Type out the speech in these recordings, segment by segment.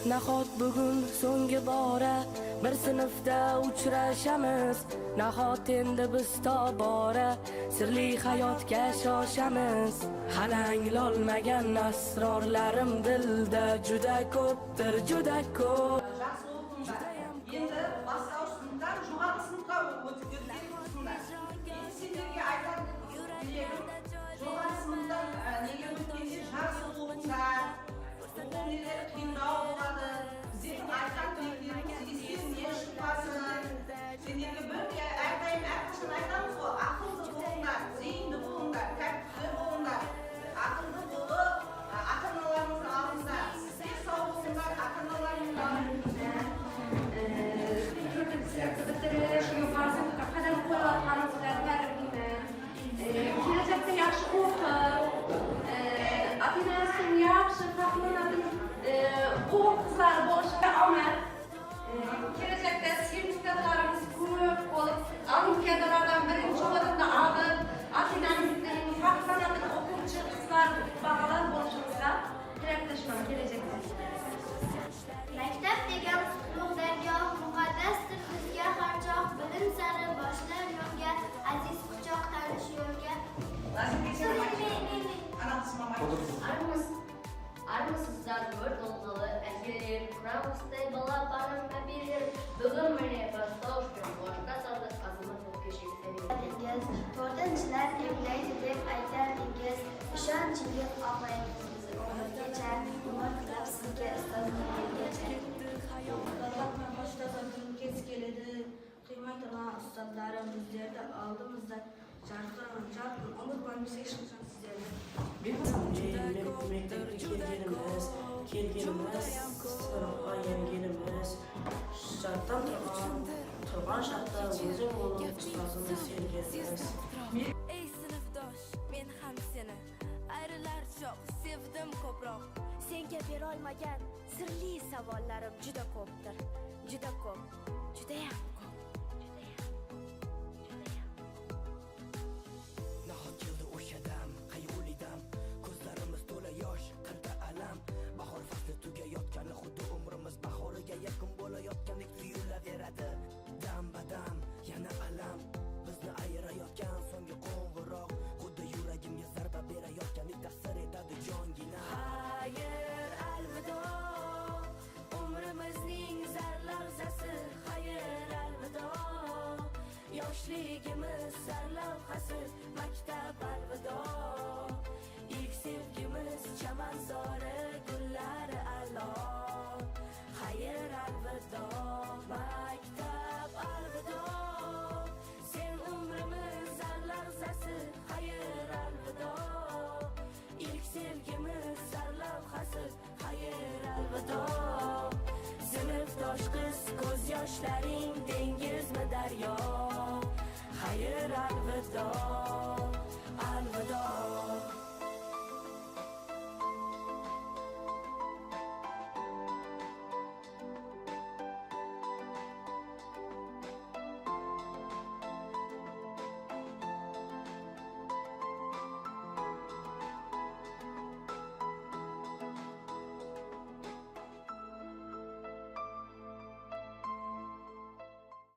Nahot bugun so'nggi bora bir sinfda uchrashamiz. Nahot endi biz tobora sirli hayotga shoshamiz. Hali anglolmagan asrorlarim dilda juda ko'pdir, juda ko'p. Endi boshlash sinfdan jo'g'org'i sinfga o'tganlar. Sizlarga aytgan jo'g'org'i sinfdan nega o'tgansiz, yaxshi o'qinglar. O'quvchilar qiyinroq bo'ladi. Sizning aytgan tilingiz niye chiqmasin? Sizlarga bir aytayim, qachon aytamiz-ku, aqlli bo'linglar, ziyinli bo'linglar, tartibli bo'linglar. Aqlli bo'lib, ota-onalarimizni oldinglar. Sizlar sog' bo'linglar, ota-onalarimizni oldinglar. Qadam qo'yayotganimizdan tabriklayman. Kelajakda yaxshi o'qib, ota-onasini yaxshi fahmlanadi, o'qizlar bo'lishiga omad. Kelajakda sertifikatlarimiz ko'p bo'lib, olimpiadalardan birinchi o'rinni olib, ota-onamizning fahmlanadi o'quvchi qizlar bog'lar bo'lishimizga tilakdoshman kelajakda. Maktab degan qutlug' dargoh muqaddasdir bizga har choq, bilim sari boshlar yo'lga, aziz quchoq tanish yo'lga. Armısızlar dört olmalı, eskilerin kuramızda balaparım ve bilir. Bugün beni başta uçtum, boşta sardık azımı çok kişi seviyorum. To'rtinchilar emlaydi deb aytardingiz, ishonchingiz oqlaymiz bizni umrgacha, umr tilab sizga ustozligingizgacha. Davlatman boshda turib kez keladi, qiymatli ustozlarim bizlarda oldimizda jarqin umr bo'lmasa hech qachon sizlarda. Kelganimiz, sinfga yangiligimiz, shartdan turgan shartda o'zing bo'lib ustozimni sevganimiz. Ey sinfdosh, men ham seni ayrilar choq sevdim ko'proq. Senga berolmagan sirli savollarim juda ko'pdir. Juda ko'p, judayam ko'p. Nahot keldi o'sha dam, qayg'uli dam, ko'zlarimiz to'la yosh, qirda alam. Bahor fasli tugayotgani xuddi umrimiz bahoriga yaqin bo'layotgandek tuyulaveradi. Dam badam, yana alam, bizni ayirayotgan so'nggi qo'ng'iroq, xuddi yuragimga zarba berayotgandek ta'sir etadi jongina. Xayr, alvido, umrimizning zarlavzasi. Xayr, alvido, yoshligimiz sarlavhasi. Maktab alvido, ilk sevgimiz chamanzori, gullari a'lo. Xayr, alvido, maktab alvido, sen umrimiz zarlavzasi. Xayr, alvido, ilk sevgimiz sarlavhasi. Xayr, alvido, sinfdosh qiz, ko'z yoshlaring dengizmi daryo. Xayr, alvido, alvido.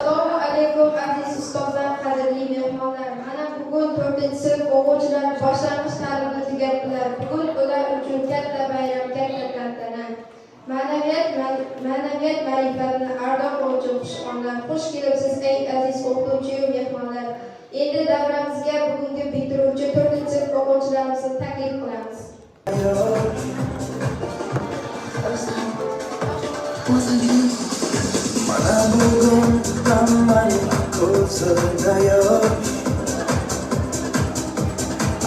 Assalomu alaykum aziz ustozlar, qadrli mehmonlar. Mana bugun 4-sinf o'quvchilari boshlang'ich ta'limni tugatdilar. Bugun ular uchun katta bayram, katta tantana. Ma'naviyat ma'rifatni ardor qiluvchi xushonlar. Xush kelibsiz ey aziz o'qituvchi va mehmonlar. Endi davramizga bugungi bitiruvchi 4-sinf o'quvchilarimizni taklif qilamiz. Mana bugun hammaning ko'zida yosh,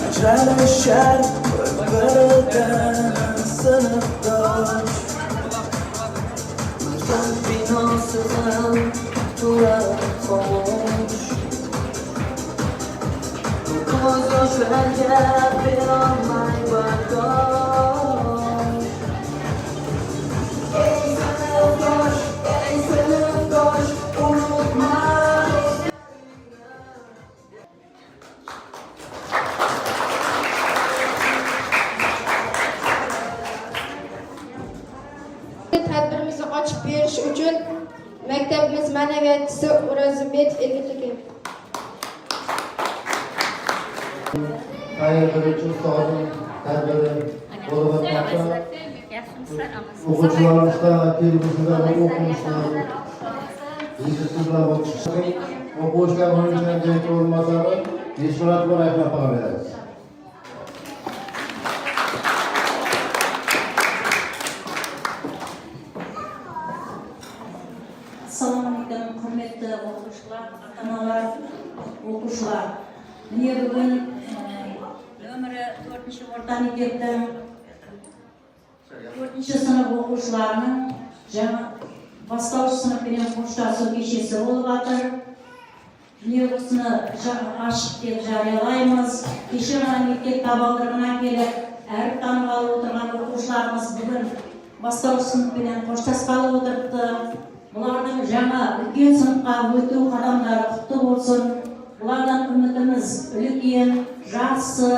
ajralishar bir-biridan sinfdosh. Maktab binosidan turadi xomush, bu ko'z yoshlarga berolmay bardosh. Ey sinfdosh, unutma. tadbirimizni ochib berish uchun maktabimiz ma'naviyatchisi O'razimbetov Elbekov. Hayır, birinchi ustozining tadbiri bo'lib o'tmoqda. O'quvchilarimizda kelgusida o'quvchilar yigitlar o'qishadi. O'quvchilar bo'yicha direktor o'rinbosari Eshmurat Bo'layevga baho beramiz. Assalomu alaykum, hurmatli o'quvchilar, ota-onalar, o'quvchilar. Men bugun umri 4-o'rta maktabda 4-sinf o'quvchilarining boshlang'ich sinf bilan qo'shtashuv kechasi bo'lib o'tdi. Nevrosini aşık deb jaryalaymiz. Kechirgan maktab tabaqlaridan kelib, arif tanlab o'tirgan o'quvchilarimiz bugun boshlang'ich sinf bilan qo'shtashuv qilib o'tiribdi. Bularning жаңа үлкен sinfqa o'tuv qadamlari quti bo'lsin. Bulardan umidimiz ulkan, yaxshi,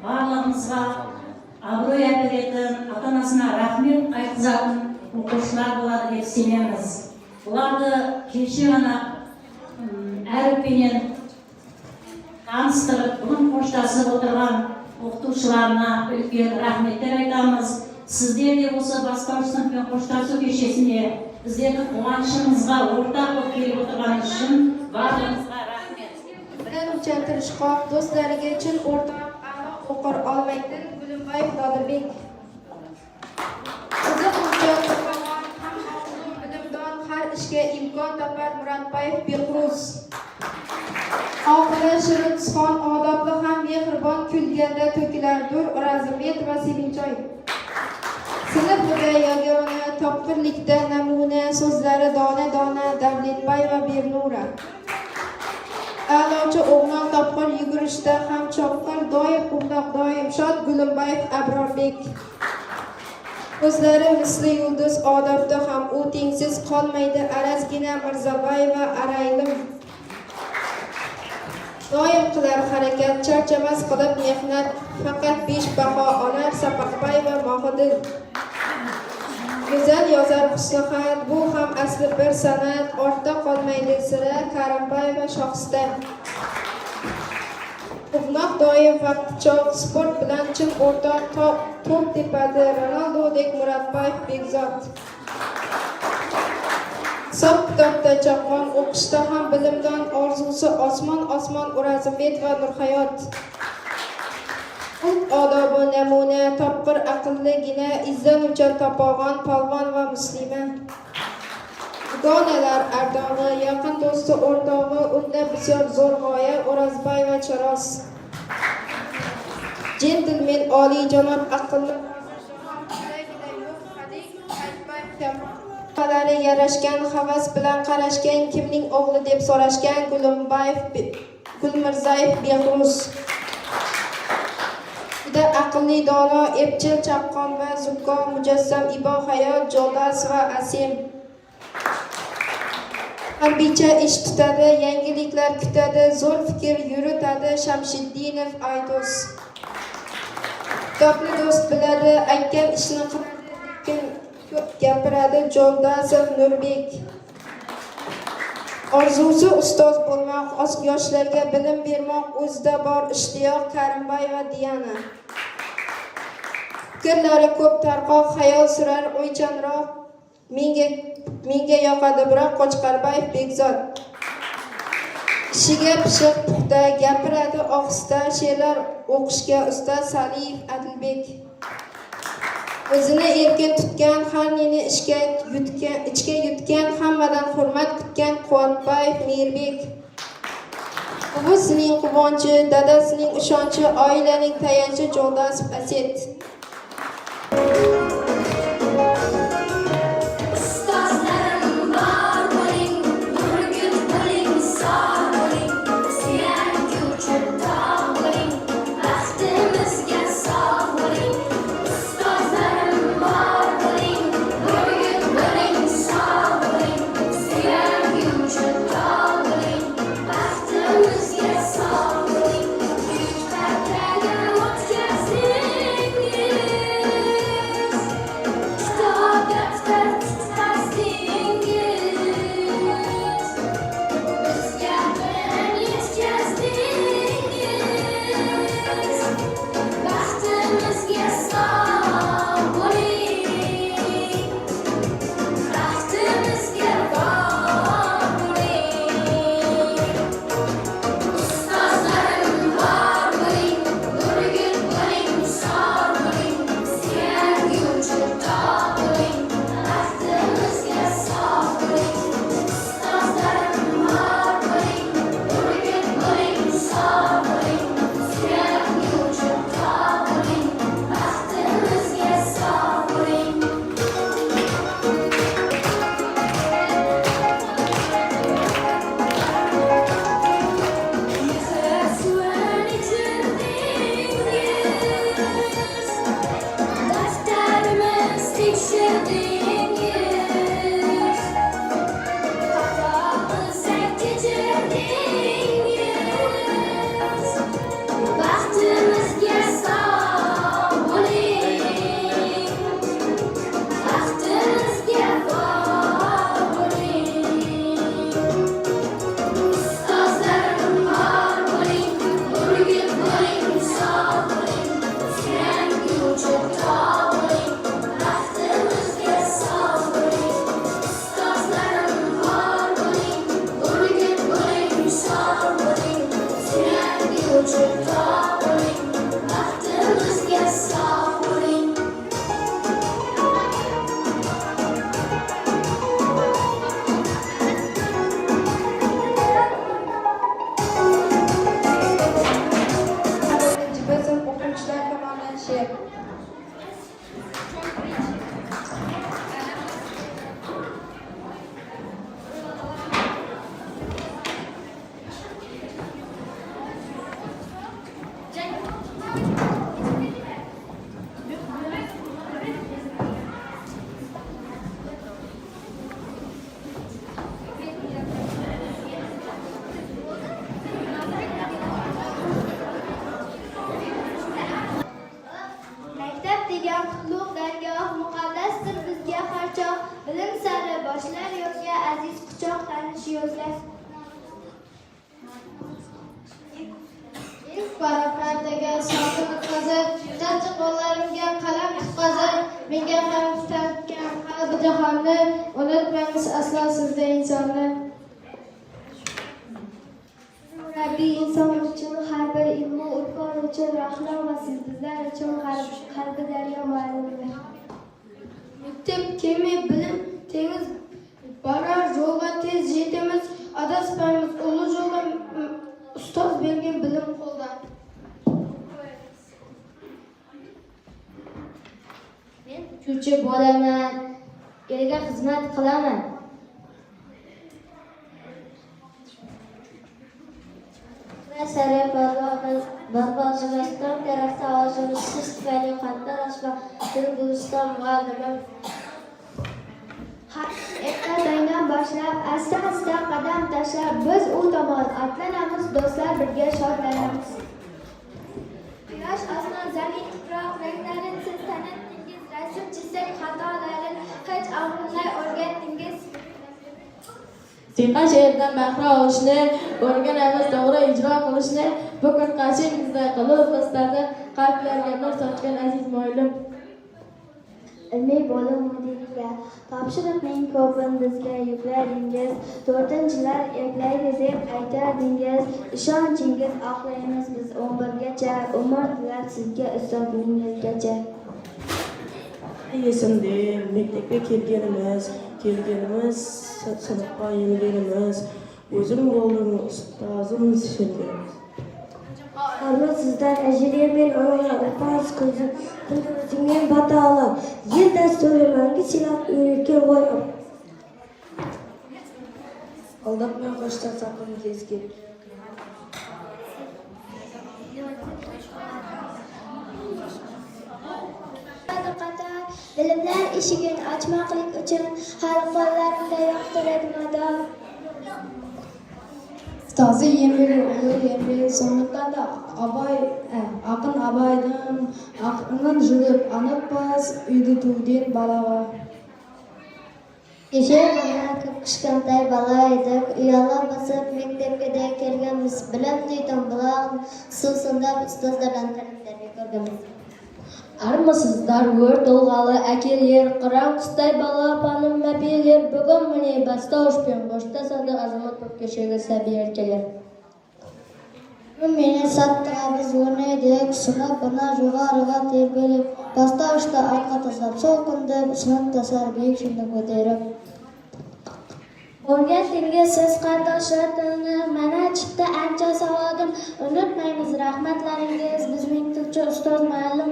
barlig'imizga obro'y beradigan, ota-onasiga rahmat aytadigan o'quvchilar bo'ladi deb sevinamiz. Bularni kechirgan arif bilan tanishtirib, bugun qo'shtasib o'tirgan o'qituvchilarga ulkan rahmatlar aytamiz. Sizlarga bo'lsa boshlang'ich sinfga qo'shtashuv kechasini bizlarni quvonchimizga o'rtoq bo'lib kelib o'tirganingiz uchun barchangizga rahmat. Bilan uchantirishqoq do'stlariga chin o'rtoq a'lo o'qir olmaydi Gulimbayev Nodirbek. Qiziq uchun bilimdon har ishga imkon topar Muratbayev Behruz. Oqila Shirinxon odobli ham mehribon kulganda to'kilardir O'razimbetov va Sevinchoyev. Sinfida yagona topqirlikda namuna so'zlari dona-dona Davletbayeva Bernura. A'lochi o'g'lon topqir yugurishda ham chopqir doim quvnoq doim shod Gulimbayev Abrorbek. O'zlari misli yulduz odobda ham u tengsiz qolmaydi Arazgina Mirzabayeva Araylim. Doim qilar harakat, charchamas qilib mehnat, faqat 5 baho olar Sapaqbayeva Mohidil. Go'zal yozar husnixat, bu ham asli bir san'at, ortda qolmaydi sira Karimbayeva Shohista. Quvnoq doim vaqtchoq, sport bilan chin o'rtoq, to'p tepadi Ronaldodek Muratbayev Bekzod. Hisob kitobda chaqqon, o'qishda ham bilimdon orzusi osmon O'razimbetov va Nurhayot. Xulq odobi namuna, topqir aqlligina, izlanuvchan topog'on, polvon va muslima. Dugonalar ardog'i, yaqin do'sti o'rtog'i, unda bisyor zo'r g'oya O'razbayeva Charos. Jentlmen oliyjanob aqlli qalari yarashgan, havas bilan qarashgan, kimning o'g'li deb so'rashgan Gulimbayev Gulmirzayev Behruz. Juda aqlli dono, epchil chaqqon va zukko mujassam Ibo Hayot Joldas va Asim. Harbiycha ish tutadi, yangiliklar kutadi, zo'r fikr yuritadi Shamshiddinov Aydus. Kitobni do'st biladi, aytgan ishni qiladi, ko'p gapiradi Joldasov Nurbek. Orzusi ustoz bo'lmoq, yoshlarga bilim bermoq, o'zida bor ishtiyoq Karimbayeva Diana. Fikrlari ko'p tarqoq, xayol surar o'ychanroq, menga yoqadi biroq Qo'chqarbayev Bekzod. Ishiga pishiq puxta, gapiradi ohista, she'rlar o'qishga usta Saliyev Adilbek. O'zini erkin tutgan, har neni ichga yutgan, hammadan hurmat kutgan Quvvatbayev Mirbek. Buvisining quvonchi, dadasining ishonchi, oilaning tayanchi Jo'ldasov Aset. O'tkazing boshlar yo'lga, aziz quchoq tanish yo'lga. ilk baroqlardaga sokin o'tkazib, jajji qo'llarimga qalam tutqazib, menga ham tutatgan qalbi jahonni, unutmaymiz aslo sizda insonni. Murabbiy inson uchun har bir ilmu, ulfon uchun rahlo va siz bizlar uchun qalbi daryo muallimlar. Mektep kemi bilim tengiz borar yo'lga tez yetamiz, adaspaymiz ulug' yo'lga ustoz bergan bilim qo'lda. Men uchuvchi bo'laman, elga xizmat qilaman. Sari barbozimiston tarafda ozimiz siz tufayli qandosh va Dilbuliston muallimim. Ertadan boshlab asta-asta qadam tashlab biz u tomon atlanamiz, do'stlar birga shodlanamiz. Quyosh osmon zamin tuproq ranglarini siz tanitdingiz, rasm chizsak xatolarini hech og'rilmay o'rgatdingiz. Siqa she'rdan bahra olishni, o'rganamiz to'g'ri ijro qilishni, bugun qarshingizda qilib istadi qalblarga nur sochgan aziz mo'ylim. Ilmiy bo'lim mudiriga topshiriqning ko'pini bizga yukladingiz, 4-chilar eklaydi deb aytardingiz, ishonchingiz oqlaymiz biz 11gacha, umr tilar sizga ustozligingizgacha. Esimda maktabga kelganimiz sinfga yengilimiz, o'zim bo'ldim ustozim shirganimiz. Hamma sizdan ajriya men o'rgan o'qas ko'zim o'zingga batala yer dasturimangi silab uyga qo'yib Aldatmay qo'shta saqin keskin. Bilimlar eshigini ochmoqlik uchun har qo'llarimda yoqtirib mador. Ustozi yemir sonunda aqın abaydan aqının jülüp anıp bas uydu tuğdin balağa. Kecha mana kichkintoy bola edik, uyala bosib maktabga kelganmiz. Bilim deydim buloq suvsunda ustozlardan tarbiya ko'rganmiz. Armısızlar vör dolgalı akil yer qıram qıstay bala panim mabil yer bugun mene basta ushpen boshta sada azamat popkeshiga sabiyer keler. Meni sattiramiz o'rnaydik, sinab bana jo'g'ariga terbilib, basta ushta orqa tashlab so'qindi, sinab tasar buyuk shunda ko'tarib. O'rgatdingiz siz qardoshlarni, mana chiqdi ancha savodim, unutmaymiz rahmatlaringiz, bizning tilchi ustoz muallim.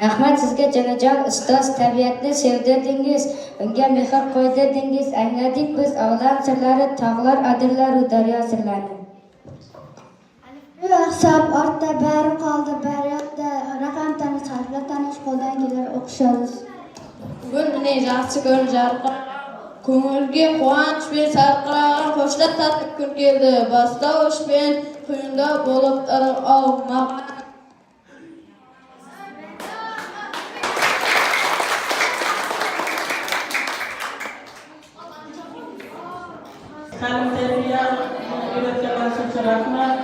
Rahmat sizga janajon ustoz, tabiatni sevdirdingiz, unga mehr qo'ydirdingiz, angladik biz olam sirlari, tog'lar, adirlar va daryo sirlarini. Hisob ortda bari qoldi, baryoqda raqam tanish, harflar tanish qo'ldan kelar o'qishamiz. Bugun meni yaxshi kun jarqirab, ko'ngilga quvonch bir sarqirab, qo'shlar tatib kun keldi, basta ushpen quyunda bo'lib olmoq. Ta'lim terbiya o'rgatganlar uchun rahmat.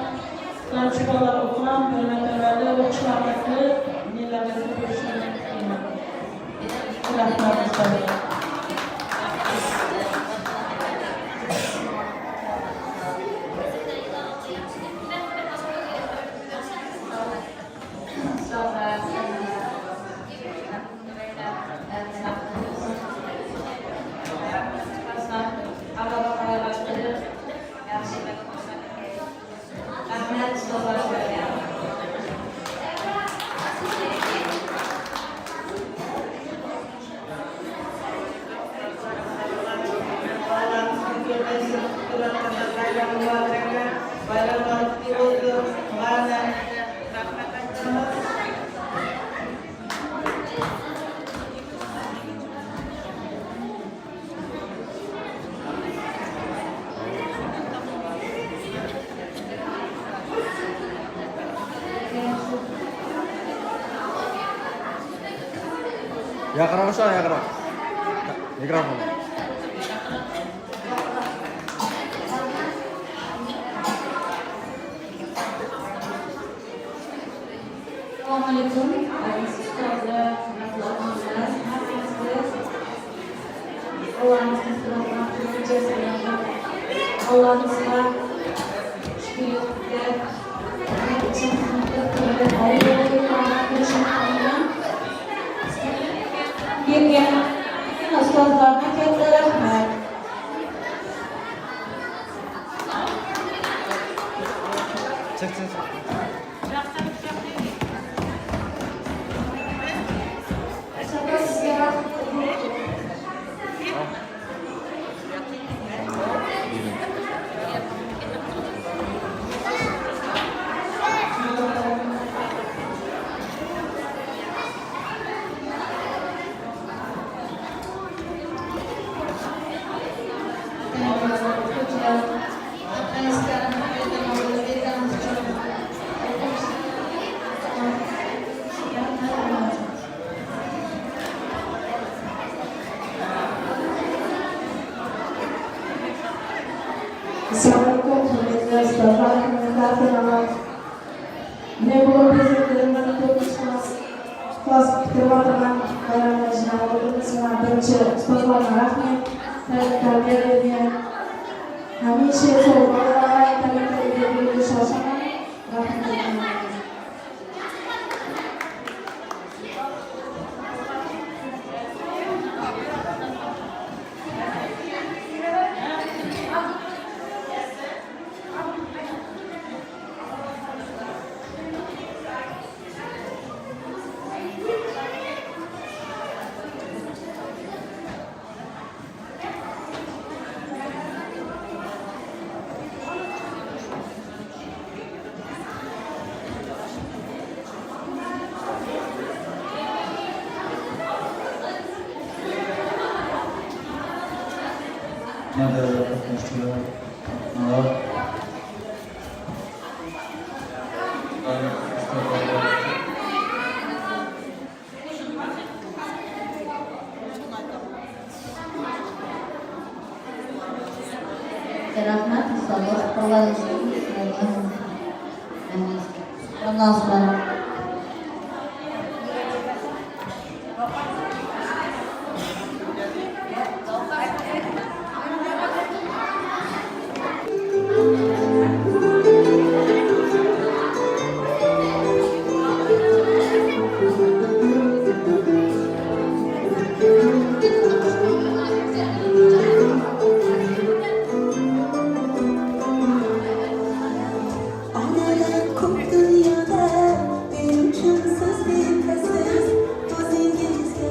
Shkolar o'qimam, hurmatli o'qishlarni nelarga ko'rishni rahmat istadim. Yaqinroq, yaqinroq. Mikrofon. Assalomualaikum, aziz ustozlar, hurmatli onalar, hammangizga Allohimizga shukrlar kelgan ustozlarga katta rahmat. Çık. Assalamualaikum, hurmatli ustozlar, hurmatli onalar. Men bu prezidentlarning to'g'risida ustoz bitirib bayramlashni o'rganishni birinchi ustozlarga rahmat. Tarbiya bergan hamisha sovg'alar, tarbiya bergan shoshaman. Rahmat. Rahmat ustozlar, Allah'a Ko'p dunyoda benim uchun siz bitasiz, o'zingizga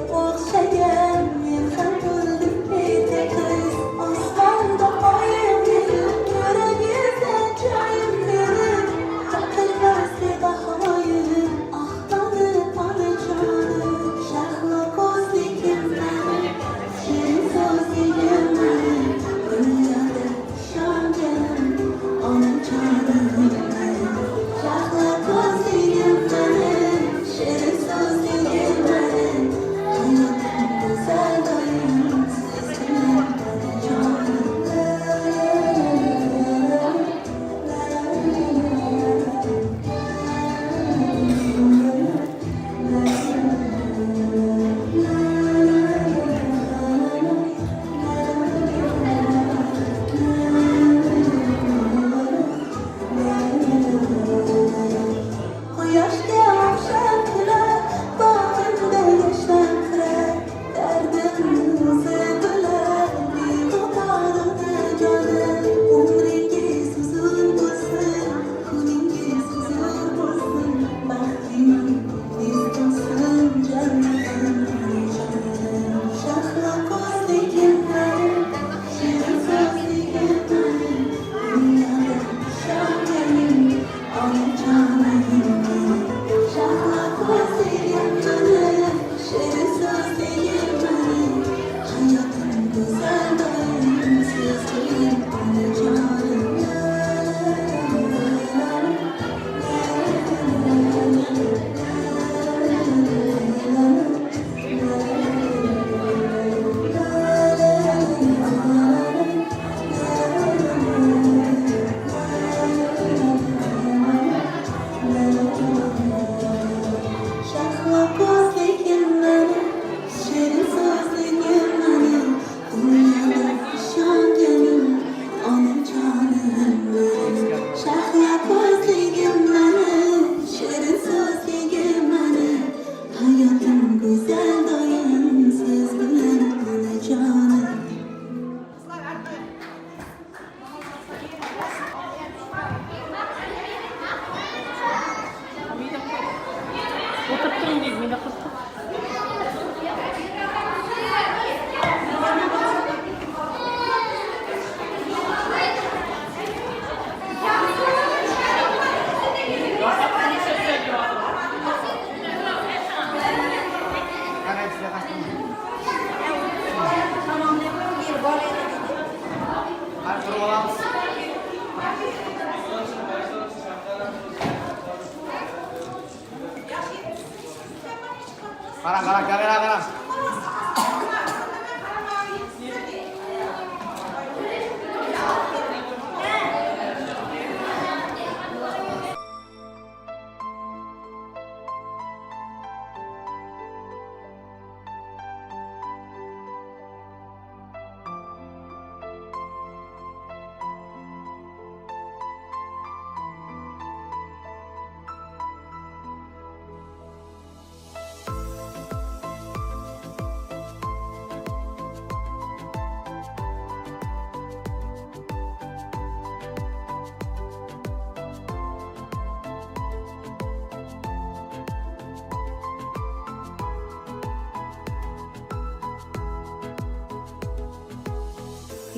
qarang.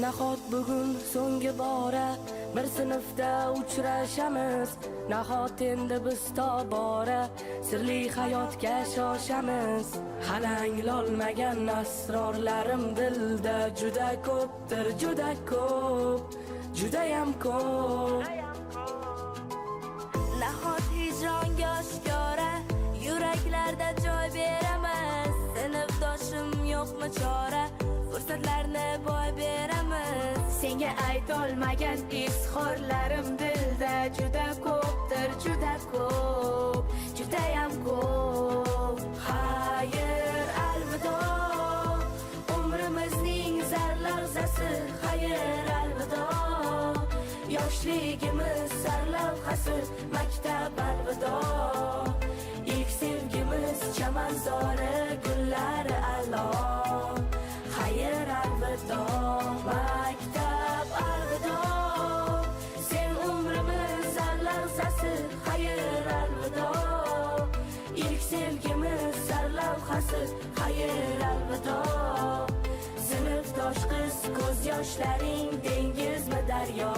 Nahot bugun so'nggi bora bir sinfda uchrashamiz. Nahot endi biz tobora sirli hayotga shoshamiz. Hali anglolmagan asrorlarim dilda juda ko'pdir, juda ko'p, judayam ko'p. Nahot hijronga oshkora yuraklarda joy beramiz. Sinfdoshim yo'qmi chora, fursatlarni boy beramiz. Senga aytolmagan izhorlarim dilda juda ko'pdir, juda ko'p, judayam ko'p. Xayr, alvido, umrimizning zar lahzasi. Xayr, alvido, yoshligimiz sarlavhasi. Maktab, alvido, ilk sevgimiz chamanzori, gullari alo. Xayr, alvido, maktab, alvido, sen umrimiz sarlavhasi. Xayr, alvido, ilk sevgimiz sarlavhasi. Xayr, alvido, sinfdosh qiz ko'z yoshlaring dengizmi daryo.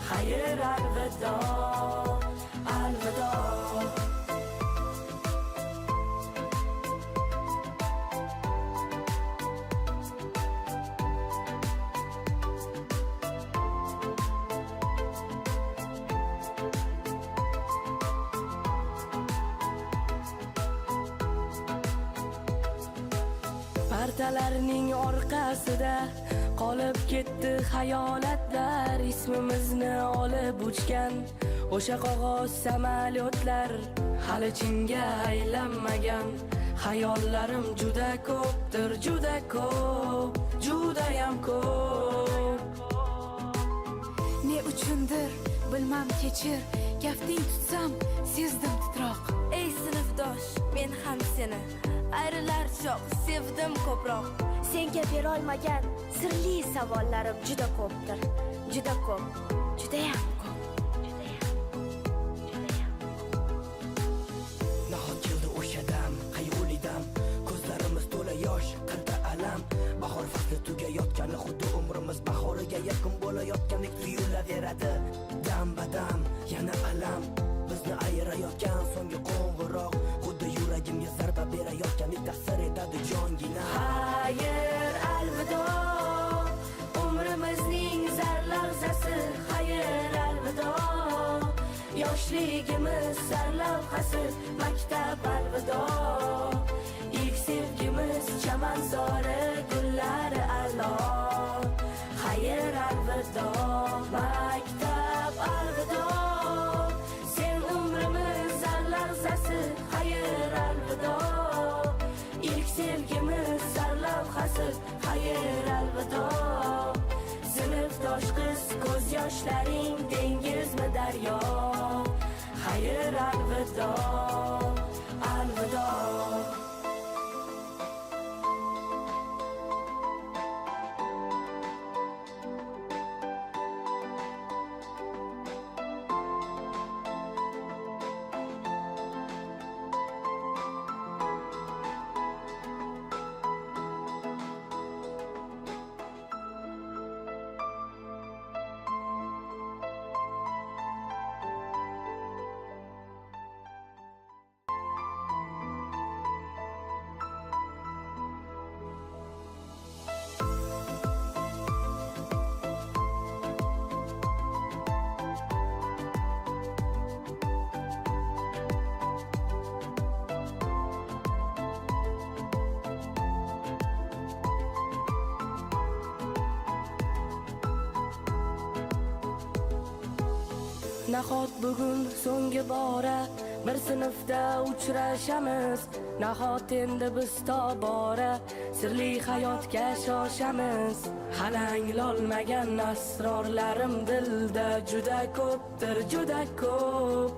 Xayr, alvido, alvido. Partalarning orqasida qolib ketdi hayolatlar. Ismimizni olib uchgan o'sha qog'oz samolyotlar. Hali chinga aylanmagan hayollarim juda ko'pdir, juda ko'p, judayam ko'p. Ne uchundir bilmam kechir, kafting tutsam sezdim titroq. Ey sinfdosh, men ham seni ayrilar choq sevdim ko'proq. Senga berolmagan sirli savollarim juda ko'pdir, juda ko'p, judayam ko'p. Nahot keldi o'sha dam, qayg'uli dam, ko'zlarimiz to'la yosh, qalbda alam. Bahor fasli tugayotgani xuddi umrimiz bahoriga yaqin bo'layotgandek tuyulaveradi. Dam badam, yana alam, bizni ayirayotgan so'nggi qo'ng'iroq. Xuddi yuragimga zarba berayotgandek ta'sir etadi jongina. Xayr, alvido, umrimizning zar lahzasi. Xayr, alvido, yoshligimiz sarlavhasi. Maktab, alvido, ilk sevgimiz chamanzori, gullari alo. Xayr, alvido, maktab, alvido, sen umrimiz zar lahzasi. Xayr, alvido, ilk sevgimiz sarlavhasi. Xayr, alvido, sinfdosh qiz ko'z yoshlaring dengizmi daryo. Xayr, alvido, alvido. Nahot bugun so'nggi bora bir sinfda uchrashamiz, nahot endi biz tobora sirli hayotga shoshamiz. Hali anglolmagan asrorlarim dilda juda ko'pdir, juda ko'p,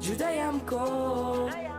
judayam ko'p.